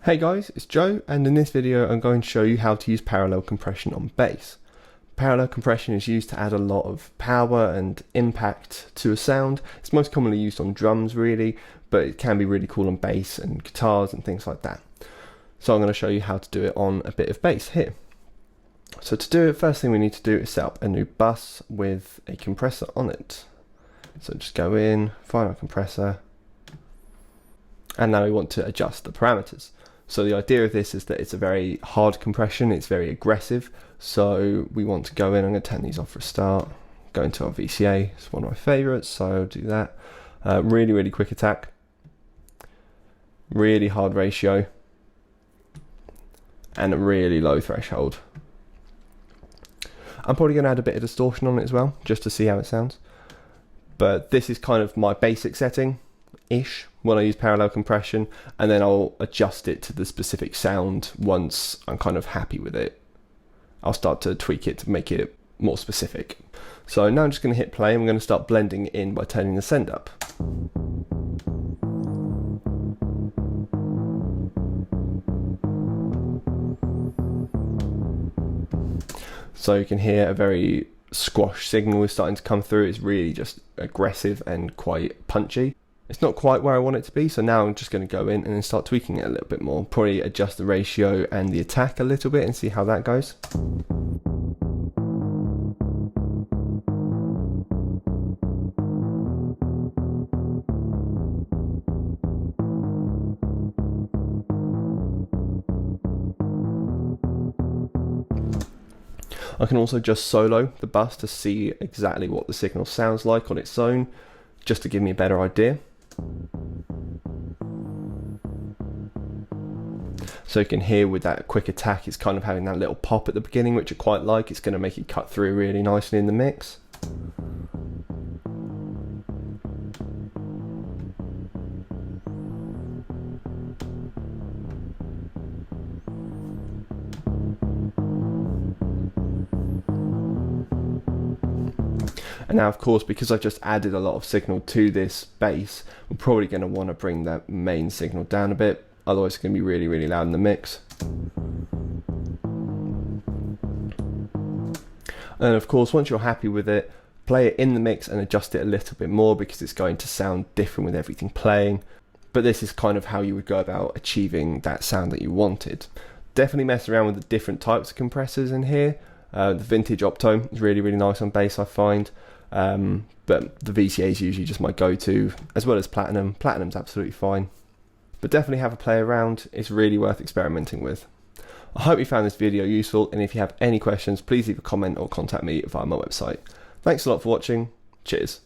Hey guys, it's Joe, and in this video I'm going to show you how to use parallel compression on bass. Parallel compression is used to add a lot of power and impact to a sound. It's most commonly used on drums really, but it can be really cool on bass and guitars and things like that. So I'm going to show you how to do it on a bit of bass here. So to do it, first thing we need to do is set up a new bus with a compressor on it. So just go in, find our compressor, and now we want to adjust the parameters. So the idea of this is that it's a very hard compression, it's very aggressive, so we want to go in. I'm going to turn these off for a start, go into our VCA, it's one of my favourites, so I'll do that. Really quick attack, really hard ratio, and a really low threshold. I'm probably going to add a bit of distortion on it as well, just to see how it sounds. But this is kind of my basic setting ish when I use parallel compression, and then I'll adjust it to the specific sound once I'm kind of happy with it. I'll start to tweak it to make it more specific. So now I'm just going to hit play, and we're going to start blending it in by turning the send up. So you can hear a very squash signal is starting to come through. It's really just aggressive and quite punchy. It's not quite where I want it to be, so now I'm just going to go in and then start tweaking it a little bit more. Probably adjust the ratio and the attack a little bit and see how that goes. I can also just solo the bus to see exactly what the signal sounds like on its own, just to give me a better idea. So you can hear with that quick attack, it's kind of having that little pop at the beginning, which I quite like. It's going to make it cut through really nicely in the mix. And now, of course, because I've just added a lot of signal to this bass, we're probably going to want to bring that main signal down a bit, otherwise it's going to be really loud in the mix. And of course, once you're happy with it, play it in the mix and adjust it a little bit more, because it's going to sound different with everything playing. But this is kind of how you would go about achieving that sound that you wanted. Definitely mess around with the different types of compressors in here. The vintage Optome is really nice on bass, I find. But the VCA is usually just my go-to, as well as Platinum. Platinum's absolutely fine. But definitely have a play around, it's really worth experimenting with. I hope you found this video useful, and if you have any questions, please leave a comment or contact me via my website. Thanks a lot for watching, cheers.